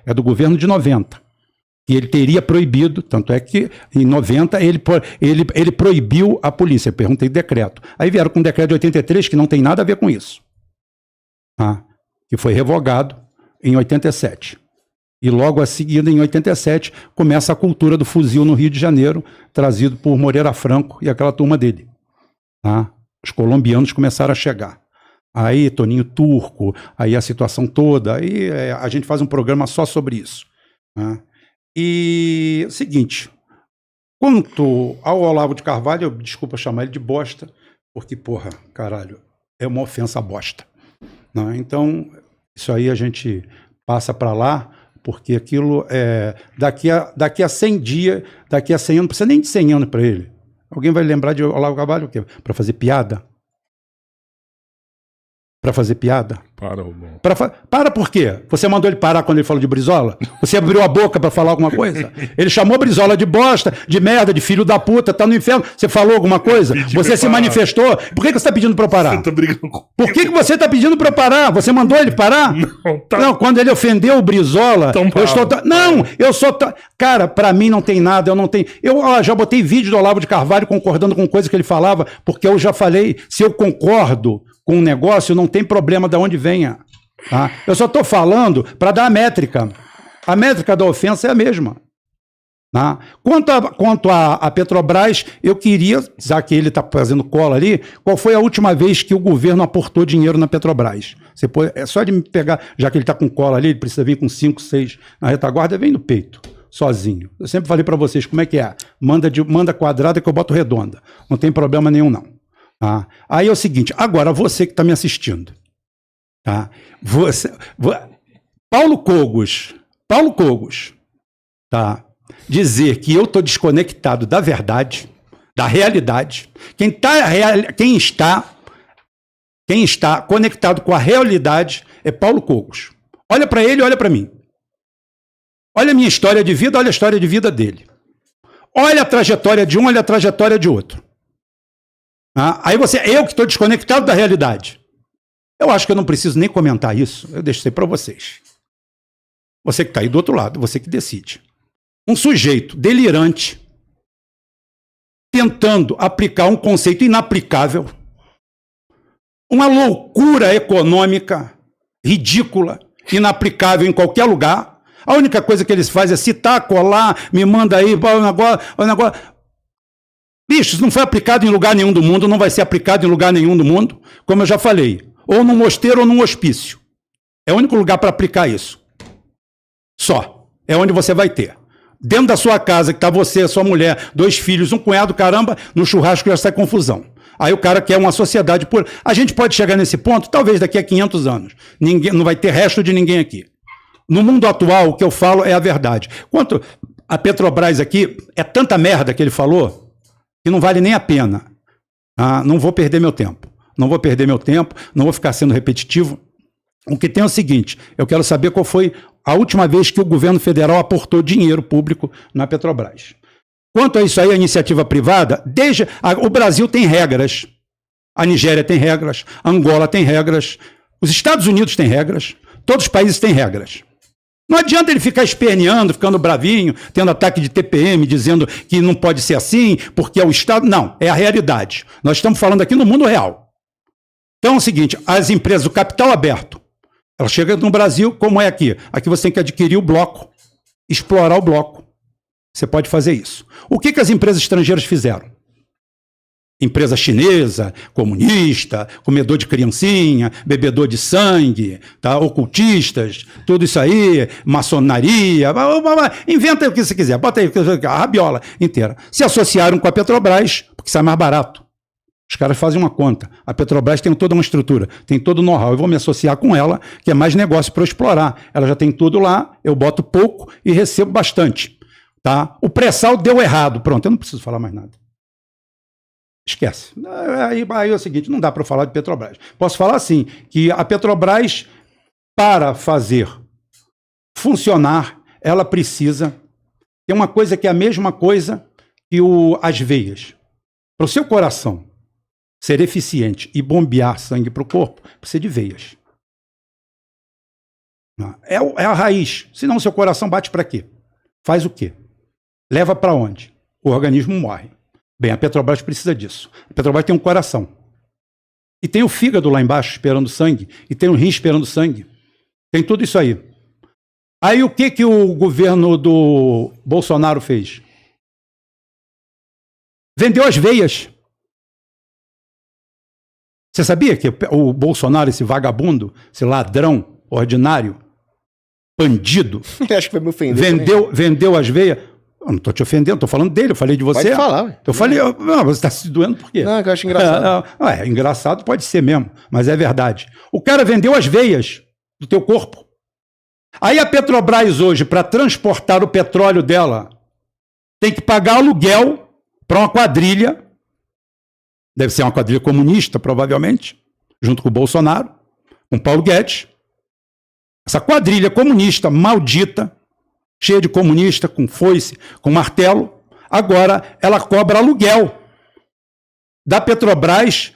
é do governo de 90. E ele teria proibido, tanto é que em 90 ele proibiu a polícia. Eu perguntei decreto. Aí vieram com um decreto de 83 que não tem nada a ver com isso. Que foi revogado em 87. E logo a seguir, em 87, começa a cultura do fuzil no Rio de Janeiro, trazido por Moreira Franco e aquela turma dele. Os colombianos começaram a chegar. Aí Toninho Turco, aí a situação toda, aí a gente faz um programa só sobre isso. E o seguinte, quanto ao Olavo de Carvalho, desculpa chamar ele de bosta, porque, porra, caralho, é uma ofensa bosta. Então, isso aí a gente passa para lá, porque aquilo é daqui a 100 dias, daqui a 100 anos, não precisa nem de 100 anos para ele. Alguém vai lembrar de Olavo de Carvalho o quê? Para fazer piada? Para fazer piada? Para por quê? Você mandou ele parar quando ele falou de Brizola? Você abriu a boca para falar alguma coisa? Ele chamou Brizola de bosta, de merda, de filho da puta, tá no inferno. Você falou alguma coisa? Você se manifestou? Por que você está pedindo para eu parar? Você tá brigando comigo. Por que você está pedindo para eu parar? Você mandou ele parar? Não, quando ele ofendeu o Brizola, então, eu estou... Não, eu sou... Cara, para mim não tem nada, eu não tenho... Eu já botei vídeo do Olavo de Carvalho concordando com coisa que ele falava, porque eu já falei, se eu concordo com um negócio, não tem problema de onde venha. Eu só estou falando para dar a métrica. A métrica da ofensa é a mesma. Quanto a Petrobras, eu queria, já que ele está fazendo cola ali, qual foi a última vez que o governo aportou dinheiro na Petrobras? É só de me pegar, já que ele está com cola ali, ele precisa vir com 5, 6 na retaguarda, vem no peito, sozinho. Eu sempre falei para vocês como é que é. Manda quadrada que eu boto redonda. Não tem problema nenhum, não. Aí é o seguinte, agora você que está me assistindo, Paulo Cogos, dizer que eu estou desconectado da verdade, da realidade, quem está conectado com a realidade é Paulo Cogos. Olha para ele, olha para mim. Olha a minha história de vida, olha a história de vida dele. Olha a trajetória de um, olha a trajetória de outro. Aí eu que estou desconectado da realidade. Eu acho que eu não preciso nem comentar isso, eu deixei para vocês. Você que está aí do outro lado, você que decide. Um sujeito delirante, tentando aplicar um conceito inaplicável, uma loucura econômica, ridícula, inaplicável em qualquer lugar. A única coisa que eles fazem é citar, colar, me manda aí, o negócio... Bicho, isso não foi aplicado em lugar nenhum do mundo, não vai ser aplicado em lugar nenhum do mundo, como eu já falei. Ou num mosteiro ou num hospício. É o único lugar para aplicar isso. Só. É onde você vai ter. Dentro da sua casa, que está você, sua mulher, 2 filhos, um cunhado, caramba, no churrasco já sai confusão. Aí o cara quer uma sociedade pura. A gente pode chegar nesse ponto, talvez daqui a 500 anos. Não vai ter resto de ninguém aqui. No mundo atual, o que eu falo é a verdade. Quanto a Petrobras aqui, é tanta merda que ele falou, que não vale nem a pena. Não vou perder meu tempo. Não vou ficar sendo repetitivo. O que tem é o seguinte, eu quero saber qual foi a última vez que o governo federal aportou dinheiro público na Petrobras. Quanto a isso aí, a iniciativa privada, o Brasil tem regras, a Nigéria tem regras, a Angola tem regras, os Estados Unidos têm regras, todos os países têm regras. Não adianta ele ficar esperneando, ficando bravinho, tendo ataque de TPM, dizendo que não pode ser assim, porque é o Estado. Não, é a realidade. Nós estamos falando aqui no mundo real. Então é o seguinte, as empresas, o capital aberto, ela chega no Brasil, como é aqui? Aqui você tem que adquirir o bloco, explorar o bloco. Você pode fazer isso. O que as empresas estrangeiras fizeram? Empresa chinesa, comunista, comedor de criancinha, bebedor de sangue, ocultistas, tudo isso aí, maçonaria, inventa o que você quiser, bota aí a rabiola inteira. Se associaram com a Petrobras, porque sai mais barato. Os caras fazem uma conta. A Petrobras tem toda uma estrutura, tem todo o know-how. Eu vou me associar com ela, que é mais negócio para eu explorar. Ela já tem tudo lá, eu boto pouco e recebo bastante. O pré-sal deu errado. Pronto, eu não preciso falar mais nada. Esquece. Aí é o seguinte, não dá para falar de Petrobras. Posso falar assim, que a Petrobras, para fazer funcionar, ela precisa ter uma coisa que é a mesma coisa que as veias. Para o seu coração ser eficiente e bombear sangue para o corpo, precisa de veias. É a raiz. Senão seu coração bate para quê? Faz o quê? Leva para onde? O organismo morre. Bem, a Petrobras precisa disso. A Petrobras tem um coração. E tem o fígado lá embaixo esperando sangue. E tem o rim esperando sangue. Tem tudo isso aí. Aí o que o governo do Bolsonaro fez? Vendeu as veias. Você sabia que o Bolsonaro, esse vagabundo, esse ladrão ordinário, bandido, acho que vai me ofender. Vendeu as veias? Eu não estou te ofendendo, estou falando dele, eu falei de você. Pode falar. Ué. Eu falei, não, você está se doendo por quê? Não, é que eu acho engraçado. Engraçado pode ser mesmo, mas é verdade. O cara vendeu as veias do teu corpo. Aí a Petrobras hoje, para transportar o petróleo dela, tem que pagar aluguel para uma quadrilha, deve ser uma quadrilha comunista, provavelmente, junto com o Bolsonaro, com Paulo Guedes. Essa quadrilha comunista maldita, cheia de comunista, com foice, com martelo, agora ela cobra aluguel da Petrobras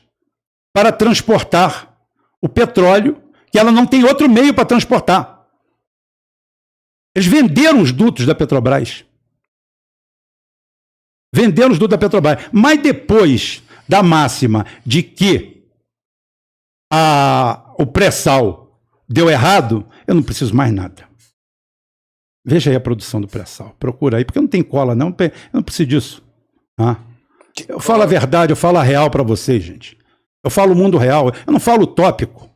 para transportar o petróleo, que ela não tem outro meio para transportar. Eles venderam os dutos da Petrobras. Venderam os dutos da Petrobras. Mas depois da máxima de que o pré-sal deu errado, eu não preciso mais nada. Veja aí a produção do pré-sal. Procura aí, porque não tem cola, não. Eu não preciso disso. Eu falo a verdade, eu falo a real para vocês, gente. Eu falo o mundo real, eu não falo utópico.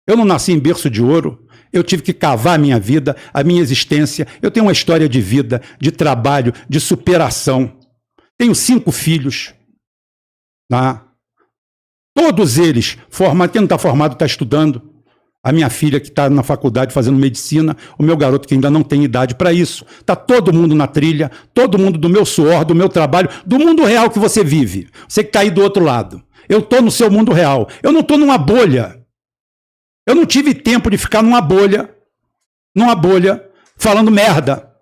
Eu não nasci em berço de ouro. Eu tive que cavar a minha vida, a minha existência. Eu tenho uma história de vida, de trabalho, de superação. Tenho 5 filhos. Todos eles formados. Quem não está formado está estudando. A minha filha que está na faculdade fazendo medicina. O meu garoto que ainda não tem idade para isso. Está todo mundo na trilha. Todo mundo do meu suor, do meu trabalho, do mundo real que você vive. Você que está aí do outro lado. Eu estou no seu mundo real. Eu não estou numa bolha. Eu não tive tempo de ficar numa bolha, falando merda,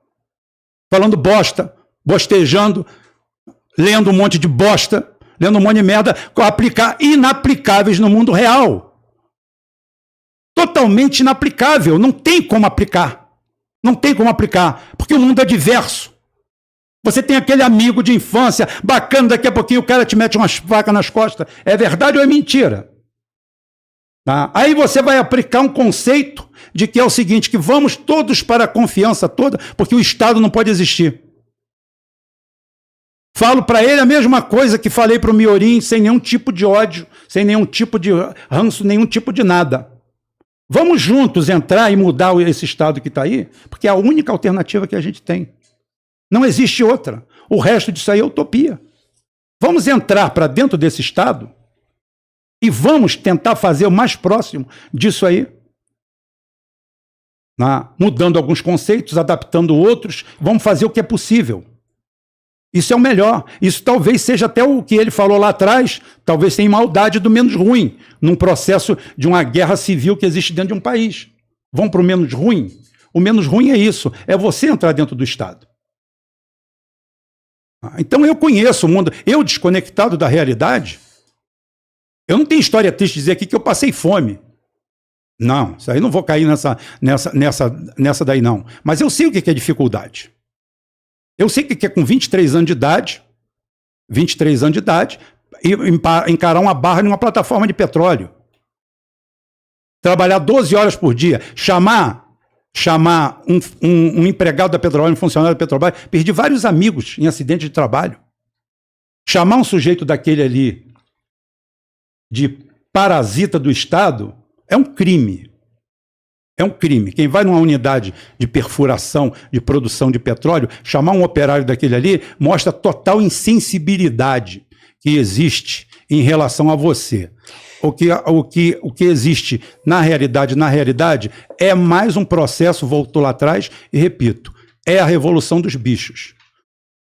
falando bosta, bostejando, lendo um monte de bosta, lendo um monte de merda, aplicar inaplicáveis no mundo real. Totalmente inaplicável, não tem como aplicar. Não tem como aplicar, porque o mundo é diverso. Você tem aquele amigo de infância, bacana, daqui a pouquinho o cara te mete umas facas nas costas. É verdade ou é mentira? Aí você vai aplicar um conceito de que é o seguinte, que vamos todos para a confiança toda, porque o Estado não pode existir. Falo para ele a mesma coisa que falei para o Miorim, sem nenhum tipo de ódio, sem nenhum tipo de ranço, nenhum tipo de nada. Vamos juntos entrar e mudar esse Estado que está aí, porque é a única alternativa que a gente tem. Não existe outra. O resto disso aí é utopia. Vamos entrar para dentro desse Estado e vamos tentar fazer o mais próximo disso aí. Mudando alguns conceitos, adaptando outros, vamos fazer o que é possível. Isso é o melhor. Isso talvez seja até o que ele falou lá atrás, talvez sem maldade do menos ruim, num processo de uma guerra civil que existe dentro de um país. Vamos para o menos ruim? O menos ruim é isso, é você entrar dentro do Estado. Então eu conheço o mundo, eu desconectado da realidade. Eu não tenho história triste de dizer aqui que eu passei fome. Não, isso aí não vou cair nessa daí não. Mas eu sei o que é dificuldade. Eu sei o que é com 23 anos de idade, encarar uma barra em uma plataforma de petróleo. Trabalhar 12 horas por dia, chamar um empregado da Petrobras, um funcionário da Petrobras, perdi vários amigos em acidente de trabalho. Chamar um sujeito daquele ali de parasita do Estado é um crime. É um crime. Quem vai numa unidade de perfuração, de produção de petróleo, chamar um operário daquele ali, mostra total insensibilidade que existe em relação a você. O que existe na realidade é mais um processo, voltou lá atrás, e repito, é a revolução dos bichos.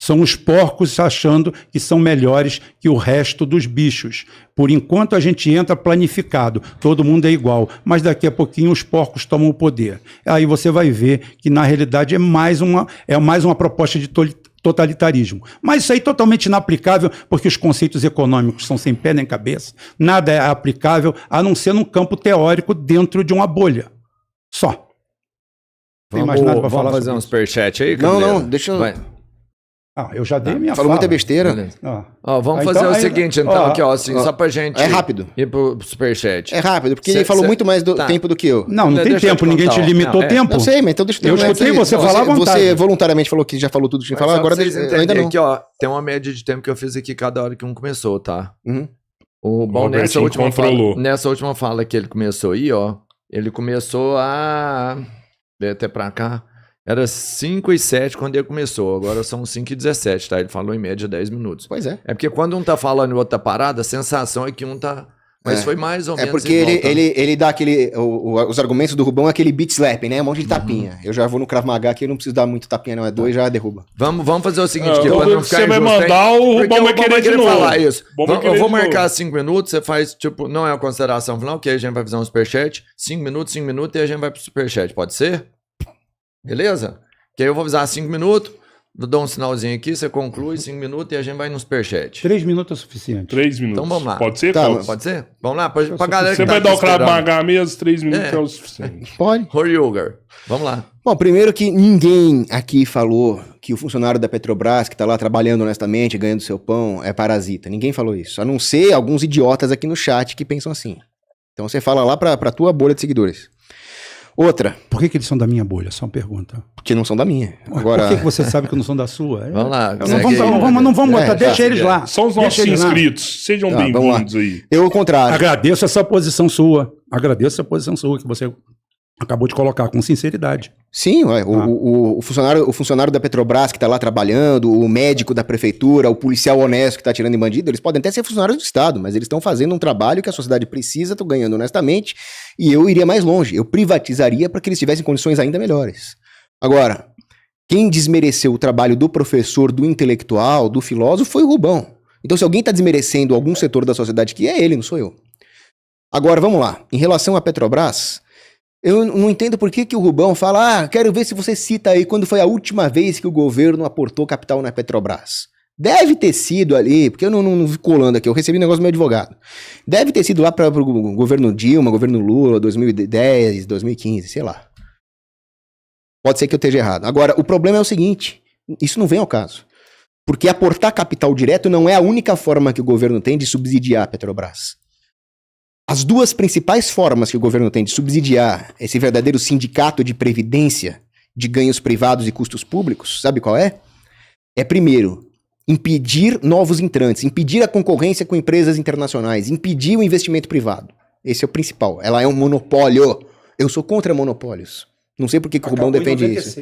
São os porcos achando que são melhores que o resto dos bichos. Por enquanto a gente entra planificado, todo mundo é igual, mas daqui a pouquinho os porcos tomam o poder. Aí você vai ver que na realidade é mais uma proposta de totalitarismo. Mas isso aí é totalmente inaplicável, porque os conceitos econômicos são sem pé nem cabeça, nada é aplicável a não ser num campo teórico dentro de uma bolha. Só. Tem mais nada pra Vamos falar fazer sobre um isso? superchat aí, Não, Cabeleira? não, deixa eu... Vai. Eu já dei minha Falou fala. muita besteira. Beleza. Ó. Ó, vamos Então, fazer o aí- seguinte, então, aqui, ó, assim, só pra gente É rápido. ir pro superchat. É rápido, porque Cê- ele falou cê- muito mais do tá. tempo do que eu. Não tem Deixa eu tempo, te ninguém contar, te ó. limitou Não, tempo. Eu sei, mas então deixa Eu escutei você falar à vontade. Você voluntariamente falou que já falou tudo que tinha que falar, Mas só agora pra vocês eu ainda entenderem não. aqui, ó, tem uma média de tempo que eu fiz aqui cada hora que um começou, tá? Uhum. O bom Robertinho controlou. nessa última fala que ele começou aí, ó, ele começou a... Veio até pra cá. Era 5:07 quando ele começou, agora são 5:17, tá? Ele falou em média 10 minutos. Pois é. É porque quando um tá falando e o outro tá parado, a sensação é que um tá... Mas foi mais ou É menos porque igual, tá? ele dá aquele. Os argumentos do Rubão é aquele beat slap, né? Um monte de tapinha. Eu já vou no Krav Maga aqui, eu não preciso dar muito tapinha, não. É 2 já derruba. Vamos fazer o seguinte, Ah, que então pra não ficar você vai injusto, mandar, o porque Rubão vai querer de novo. falar isso. Rubão vai Eu querer vou de marcar novo. 5 minutos, você faz, tipo, não é uma consideração final, que aí a gente vai fazer um superchat. 5 minutos e a gente vai pro superchat, pode ser? Beleza? Que aí eu vou avisar 5 minutos, dou um sinalzinho aqui, você conclui 5 minutos e a gente vai no superchat. 3 minutos é suficiente. 3 minutos. Então vamos lá. Pode ser, Tá, Fausto? Pode ser? Vamos lá, pra galera Você que vai tá dar aqui o Krav esperando. Maga mesmo, 3 minutos É. é o suficiente. Pode. Horjuger. Vamos lá. Bom, primeiro que ninguém aqui falou que o funcionário da Petrobras, que tá lá trabalhando honestamente, ganhando seu pão, é parasita. Ninguém falou isso. A não ser alguns idiotas aqui no chat que pensam assim. Então você fala lá pra tua bolha de seguidores. Outra, Por que eles são da minha bolha? Só uma pergunta. porque não são da minha. Agora, Por que você sabe que eu não sou da sua? Vamos lá. Não Segue vamos, aí. não vamos botar, É, deixa tá. eles lá. São os nossos Deixa eles lá. inscritos. Sejam Tá, vamos lá. bem-vindos aí. eu ao contrário. Agradeço essa posição sua. Agradeço essa posição sua que você acabou de colocar com sinceridade. Sim, ué, o funcionário da Petrobras que está lá trabalhando, o médico da prefeitura, o policial honesto que está tirando em bandido, eles podem até ser funcionários do Estado, mas eles estão fazendo um trabalho que a sociedade precisa, estão ganhando honestamente, e eu iria mais longe, eu privatizaria para que eles tivessem condições ainda melhores. Agora, quem desmereceu o trabalho do professor, do intelectual, do filósofo foi o Rubão. Então, se alguém está desmerecendo algum setor da sociedade que é ele, não sou eu. Agora, vamos lá. Em relação à Petrobras, eu não entendo por que o Rubão fala, quero ver se você cita aí quando foi a última vez que o governo aportou capital na Petrobras. Deve ter sido ali, porque eu não vi colando aqui, eu recebi um negócio do meu advogado. Deve ter sido lá para o governo Dilma, governo Lula, 2010, 2015, sei lá. Pode ser que eu esteja errado. Agora, o problema é o seguinte, isso não vem ao caso. Porque aportar capital direto não é a única forma que o governo tem de subsidiar a Petrobras. As duas principais formas que o governo tem de subsidiar esse verdadeiro sindicato de previdência de ganhos privados e custos públicos, sabe qual é? É, primeiro, impedir novos entrantes, impedir a concorrência com empresas internacionais, impedir o investimento privado. Esse é o principal. Ela é um monopólio. Eu sou contra monopólios. Não sei por que o Rubão defende isso.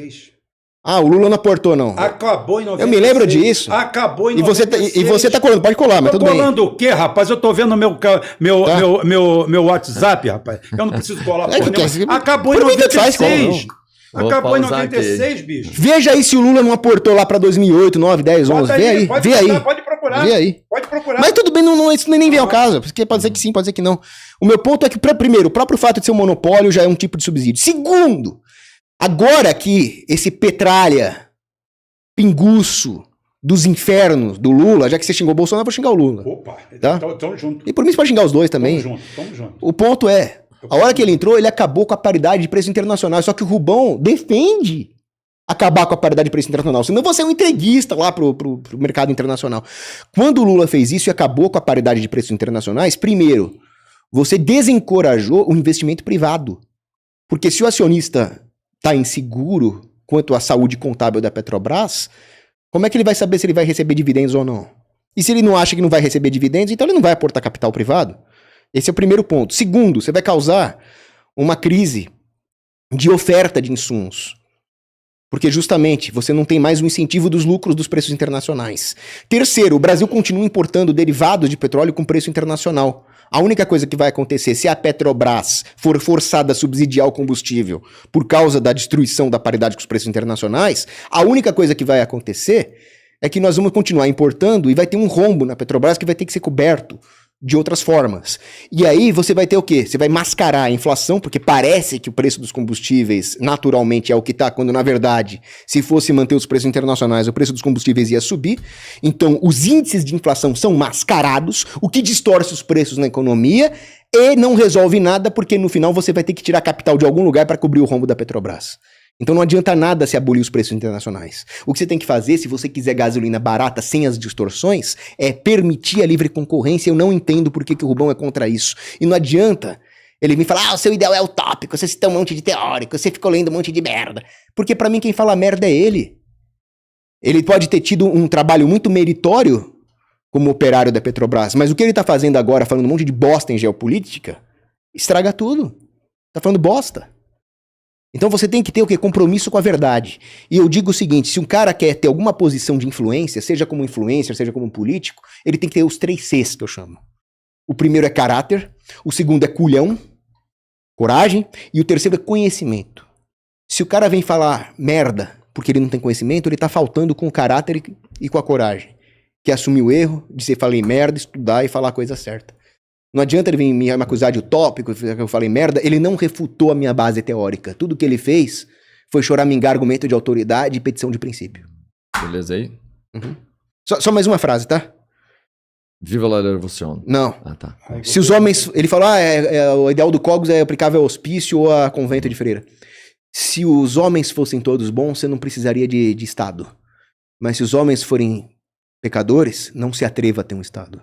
Ah, o Lula não aportou, não. Acabou em 96. Eu me lembro disso. Acabou em E você, 96. e você tá colando, pode colar, mas Tô tudo bem. colando o quê, rapaz? Eu tô vendo meu WhatsApp, rapaz. Eu não preciso colar É porra que nenhuma. quer- Acabou em Por mim, tanto faz, 96. Vou Acabou em pausar 96, bicho. Veja aí se o Lula não aportou lá pra 2008, 9, 10, 11. Bota Vê aí, pode vê botar, aí. Pode procurar. Vê aí. Pode procurar. Mas tudo bem, isso nem vem ao caso. Porque pode ser que sim, pode ser que não. O meu ponto é que, primeiro, o próprio fato de ser um monopólio já é um tipo de subsídio. Segundo, agora que esse petralha, pinguço dos infernos do Lula, já que você xingou o Bolsonaro, eu vou xingar o Lula. Opa, Tá? tamo junto. E por mim você pode xingar os dois também. Tamo junto. O ponto é, a hora que ele entrou, ele acabou com a paridade de preço internacional. Só que o Rubão defende acabar com a paridade de preço internacional. Senão você é um entreguista lá pro mercado internacional. Quando o Lula fez isso e acabou com a paridade de preços internacionais, primeiro, você desencorajou o investimento privado. Porque se o acionista está inseguro quanto à saúde contábil da Petrobras, como é que ele vai saber se ele vai receber dividendos ou não? E se ele não acha que não vai receber dividendos, então ele não vai aportar capital privado. Esse é o primeiro ponto. Segundo, você vai causar uma crise de oferta de insumos. Porque justamente você não tem mais o incentivo dos lucros dos preços internacionais. Terceiro, o Brasil continua importando derivados de petróleo com preço internacional. A única coisa que vai acontecer se a Petrobras for forçada a subsidiar o combustível por causa da destruição da paridade com os preços internacionais, a única coisa que vai acontecer é que nós vamos continuar importando e vai ter um rombo na Petrobras que vai ter que ser coberto de outras formas. E aí você vai ter o quê? Você vai mascarar a inflação, porque parece que o preço dos combustíveis naturalmente é o que está, quando na verdade, se fosse manter os preços internacionais, o preço dos combustíveis ia subir. Então, os índices de inflação são mascarados, o que distorce os preços na economia e não resolve nada, porque no final você vai ter que tirar capital de algum lugar para cobrir o rombo da Petrobras. Então não adianta nada se abolir os preços internacionais. O que você tem que fazer, se você quiser gasolina barata sem as distorções, é permitir a livre concorrência. Eu não entendo por que o Rubão é contra isso. E não adianta ele vir falar, o seu ideal é utópico, você cita um monte de teórico, você ficou lendo um monte de merda. Porque pra mim quem fala merda é ele. Ele pode ter tido um trabalho muito meritório como operário da Petrobras, mas o que ele tá fazendo agora, falando um monte de bosta em geopolítica, estraga tudo. Tá falando bosta. Então você tem que ter o quê? Compromisso com a verdade. E eu digo o seguinte, se um cara quer ter alguma posição de influência, seja como influencer, seja como político, ele tem que ter os 3 Cs que eu chamo. O primeiro é caráter, o segundo é culhão, coragem, e o terceiro é conhecimento. Se o cara vem falar merda porque ele não tem conhecimento, ele tá faltando com o caráter e com a coragem. Que é assumir o erro, dizer falei merda, estudar e falar a coisa certa. Não adianta ele vir me acusar de utópico, que eu falei merda, ele não refutou a minha base teórica. Tudo que ele fez foi choramingar argumento de autoridade e petição de princípio. Beleza aí? Uhum. Só mais uma frase, tá? Viva la revolução. Não. Ah, tá. Se os homens... Ele falou, o ideal do Cogos é aplicável ao hospício ou a convento de freira. Se os homens fossem todos bons, você não precisaria de Estado. Mas se os homens forem pecadores, não se atreva a ter um Estado.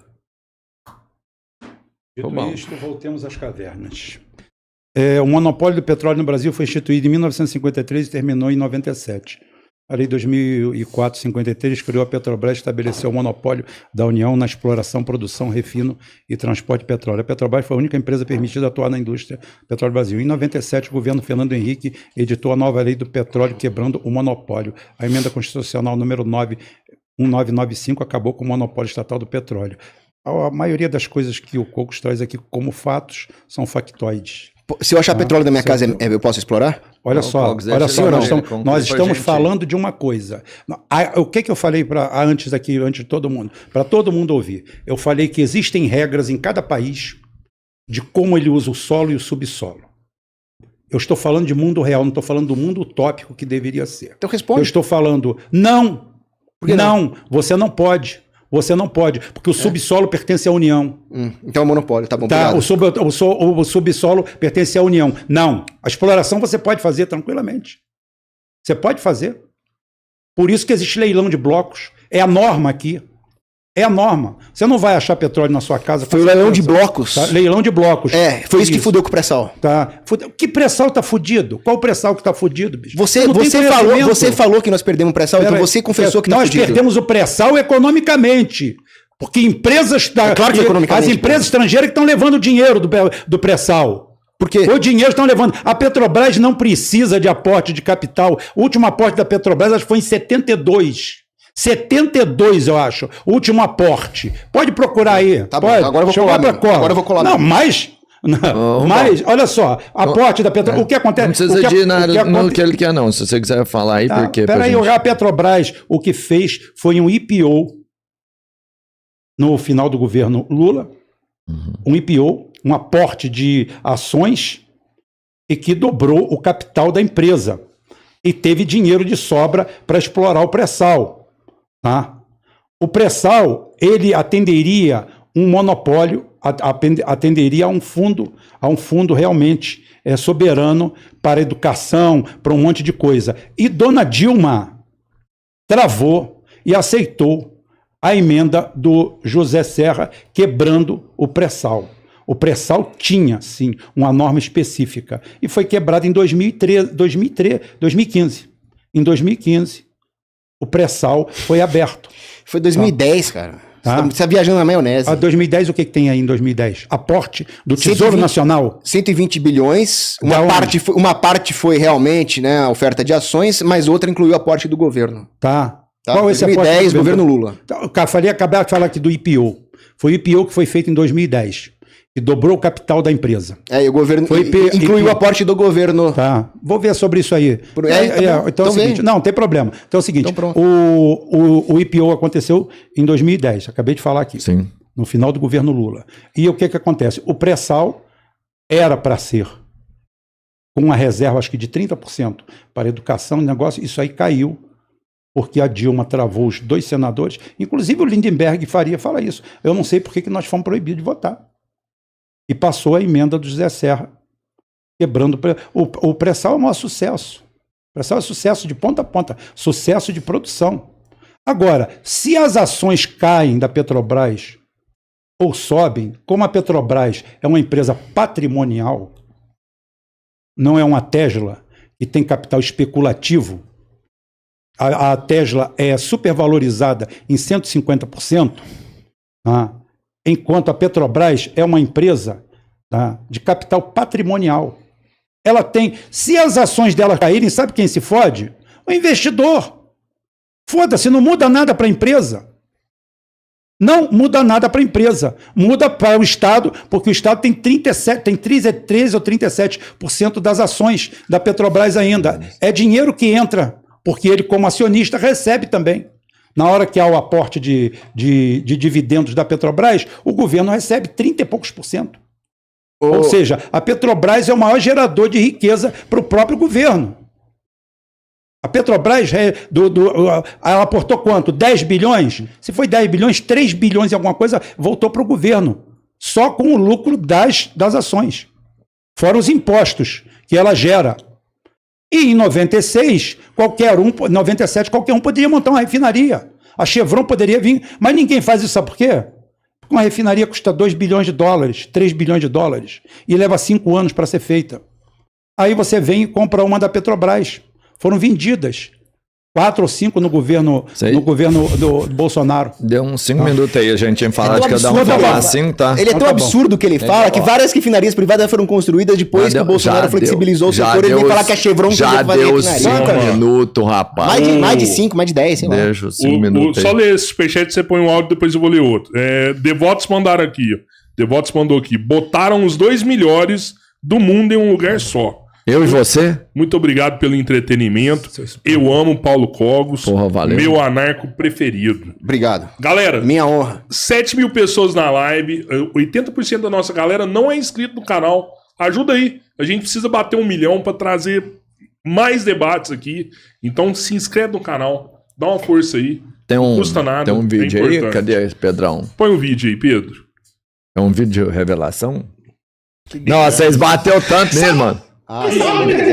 Dito isto, voltemos às cavernas. O monopólio do petróleo no Brasil foi instituído em 1953 e terminou em 97. A Lei 2004-53 criou a Petrobras e estabeleceu o monopólio da União na exploração, produção, refino e transporte de petróleo. A Petrobras foi a única empresa permitida a atuar na indústria petróleo Brasil. Em 97, o governo Fernando Henrique editou a nova Lei do Petróleo, quebrando o monopólio. A emenda constitucional número 1995 acabou com o monopólio estatal do petróleo. A maioria das coisas que o Cocos traz aqui como fatos são factoides. Se eu achar petróleo na minha casa, eu posso explorar? Olha só, nós estamos falando de uma coisa. O que eu falei antes de todo mundo? Para todo mundo ouvir. Eu falei que existem regras em cada país de como ele usa o solo e o subsolo. Eu estou falando de mundo real, não estou falando do mundo utópico que deveria ser. Então responde. Eu estou falando, não, você não pode. Você não pode, porque o subsolo pertence à União. Então é monopólio, tá bom. Tá, o subsolo pertence à União. Não, a exploração você pode fazer tranquilamente. Você pode fazer. Por isso que existe leilão de blocos. É a norma aqui. É a norma. Você não vai achar petróleo na sua casa. Foi o leilão de blocos. Tá? Leilão de blocos. Foi isso que fudeu com o pré-sal. Tá. Que pré-sal tá fudido? Qual o pré-sal que tá fudido, bicho? Você falou que nós perdemos o pré-sal, então você confessou que tá fudido. Nós perdemos o pré-sal economicamente. Porque empresas... claro que economicamente. As empresas estrangeiras que estão levando dinheiro do pré-sal. Por quê? O dinheiro estão levando. A Petrobras não precisa de aporte de capital. O último aporte da Petrobras acho que foi em 72. 72, eu acho. O último aporte. Pode procurar aí. Tá bom, pode. agora eu vou colar. Agora eu vou colar. Não, mas olha só, aporte da Petrobras. O que acontece? Não precisa de nada no que ele quer, não. Se você quiser falar aí, porque... Peraí, a Petrobras, o que fez foi um IPO no final do governo Lula. Um IPO, um aporte de ações e que dobrou o capital da empresa. E teve dinheiro de sobra para explorar o pré-sal. Tá? O pré-sal, ele atenderia um monopólio, atenderia a um fundo realmente soberano para educação, para um monte de coisa. E Dona Dilma travou e aceitou a emenda do José Serra quebrando o pré-sal. O pré-sal tinha, sim, uma norma específica. E foi quebrado em 2015. Em 2015, o pré-sal foi aberto. Foi 2010, cara. Você está viajando na maionese. 2010, o que tem aí em 2010? Aporte do Tesouro Nacional. 120 bilhões. Uma parte foi realmente, né, a oferta de ações, mas outra incluiu o aporte do governo. Tá. Qual esse 2010, aporte? Governo Lula. Acabar de falar aqui do IPO. Foi o IPO que foi feito em 2010. E dobrou o capital da empresa. E o governo incluiu o aporte do governo. Tá. Vou ver sobre isso aí. Então é o seguinte. Não tem problema. Então é o seguinte. Então, o IPO aconteceu em 2010. Acabei de falar aqui. Sim. No final do governo Lula. E o que acontece? O pré-sal era para ser com uma reserva, acho que de 30% para educação e negócio. Isso aí caiu. Porque a Dilma travou os 2 senadores. Inclusive o Lindenberg Faria fala isso. Eu não sei por que nós fomos proibidos de votar. E passou a emenda do José Serra, quebrando o pré-sal. É o maior sucesso. O Pré-sal é sucesso de ponta a ponta, sucesso de produção. Agora, se as ações caem da Petrobras ou sobem, como a Petrobras é uma empresa patrimonial, não é uma Tesla que tem capital especulativo, a Tesla é supervalorizada em 150%, tá? Enquanto a Petrobras é uma empresa, tá, de capital patrimonial. Ela tem, se as ações dela caírem, sabe quem se fode? O investidor. Foda-se, não muda nada para a empresa. Não muda nada para a empresa. Muda para o Estado, porque o Estado tem 13 ou 37% das ações da Petrobras ainda. É dinheiro que entra, porque ele, como acionista, recebe também. Na hora que há o aporte de dividendos da Petrobras, o governo recebe 30 e poucos %. Ou seja, a Petrobras é o maior gerador de riqueza para o próprio governo. A Petrobras, ela aportou quanto? 10 bilhões? Se foi 10 bilhões, 3 bilhões e alguma coisa voltou para o governo. Só com o lucro das ações. Fora os impostos que ela gera. E em 96, 97, qualquer um poderia montar uma refinaria. A Chevron poderia vir, mas ninguém faz isso, sabe por quê? Porque uma refinaria custa 2 bilhões de dólares, 3 bilhões de dólares, e leva 5 anos para ser feita. Aí você vem e compra uma da Petrobras. Foram vendidas 4 ou 5 no governo do Bolsonaro. Deu uns 5 minutos aí, a gente tinha falado de cada um falar assim, tá? Ele é tão absurdo o que ele fala que várias refinarias privadas foram construídas depois que o Bolsonaro flexibilizou o setor. Ele vem falar que a Chevron já deu 5 minutos, rapaz. Mais de 5, mais de 10, sei lá. Deixa os 5 minutos Só ler esse superchat, você põe um áudio, depois eu vou ler outro. Devotos mandaram aqui, ó. Devotos mandou aqui. Botaram os 2 melhores do mundo em um lugar só. Eu e você? Muito obrigado pelo entretenimento. Eu amo Paulo Cogos. Porra, valeu. Meu anarco preferido. Obrigado. Galera, minha honra. 7 mil pessoas na live. 80% da nossa galera não é inscrito no canal. Ajuda aí. A gente precisa bater 1 milhão para trazer mais debates aqui. Então se inscreve no canal. Dá uma força aí. Não custa nada. Tem um vídeo aí? Cadê, Pedrão? Põe um vídeo aí, Pedro. É um vídeo de revelação? Não, vocês bateu tanto nele, mano.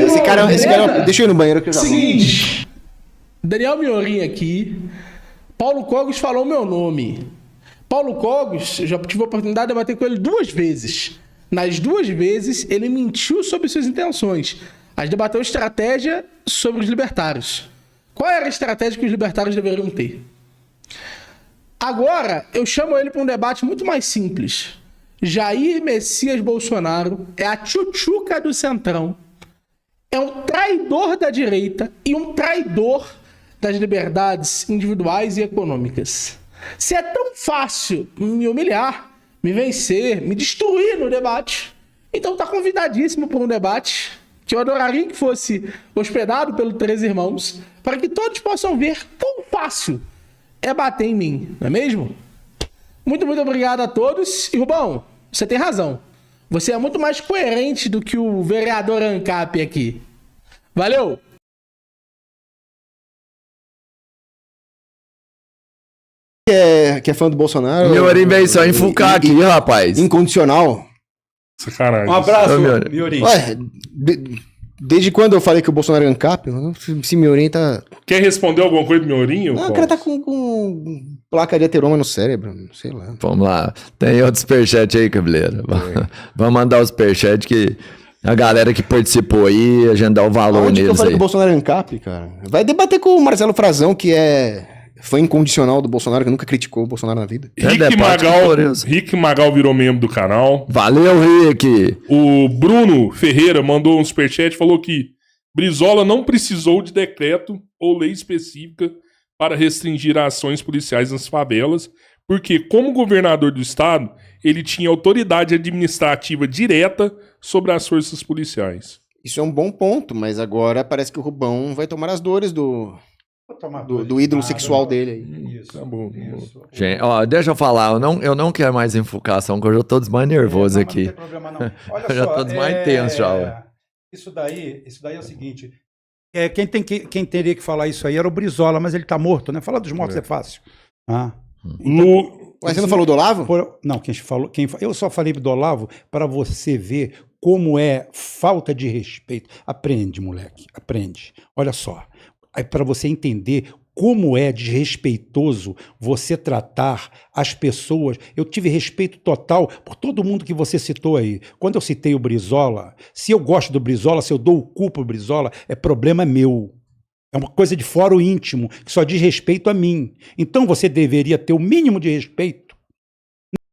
Esse cara, deixa eu ir no banheiro que eu já vou. Seguinte, Daniel Miorim aqui. Paulo Cogos falou meu nome. Paulo Cogos, eu já tive a oportunidade de debater com ele 2 vezes. Nas 2 vezes, ele mentiu sobre suas intenções. A gente debateu estratégia sobre os libertários. Qual era a estratégia que os libertários deveriam ter? Agora, eu chamo ele para um debate muito mais simples. Jair Messias Bolsonaro é a tchutchuca do Centrão. É um traidor da direita e um traidor das liberdades individuais e econômicas. Se é tão fácil me humilhar, me vencer, me destruir no debate, então tá convidadíssimo para um debate que eu adoraria que fosse hospedado pelo 3 Irmãos, para que todos possam ver quão fácil é bater em mim, não é mesmo? Muito obrigado a todos. E, Rubão, você tem razão. Você é muito mais coerente do que o vereador ANCAP aqui. Valeu! Que é fã do Bolsonaro. Meu Miorim veio só enfocar aqui, rapaz. Incondicional. Sacanagem. Um abraço, Miorim. Ué, desde quando eu falei que o Bolsonaro é ANCAP? Se Miorim tá... Quer responder alguma coisa do Miorim? Não, o cara tá com placa de ateroma no cérebro, sei lá. Vamos lá. Tem outro superchat aí, cabeleiro. Vamos mandar o superchat que a galera que participou aí, a gente dá o valor Onde neles que eu falei aí. que o Bolsonaro é ANCAP, cara? Vai debater com o Marcelo Frazão, que foi incondicional do Bolsonaro, que nunca criticou o Bolsonaro na vida. Rick Magal virou membro do canal. Valeu, Rick! O Bruno Ferreira mandou um superchat e falou que Brizola não precisou de decreto ou lei específica para restringir ações policiais nas favelas, porque, como governador do estado, ele tinha autoridade administrativa direta sobre as forças policiais. Isso é um bom ponto, mas agora parece que o Rubão vai tomar as dores do ídolo sexual dele aí. Isso, tá bom. Gente, ó, deixa eu falar, eu não quero mais infocação, porque eu já tô mais nervoso aqui. Não tem problema, não. Olha Eu já só, tô mais tenso já. Isso daí é o seguinte. Quem teria que falar isso aí era o Brizola, mas ele tá morto, né? Falar dos mortos é fácil. Mas você não falou do Olavo? Não, eu só falei do Olavo para você ver como é falta de respeito. Aprende, moleque, aprende. Olha só, para você entender como é desrespeitoso você tratar as pessoas. Eu tive respeito total por todo mundo que você citou aí. Quando eu citei o Brizola, se eu gosto do Brizola, se eu dou o cu pro Brizola, é problema meu. É uma coisa de fórum íntimo, que só diz respeito a mim. Então você deveria ter o mínimo de respeito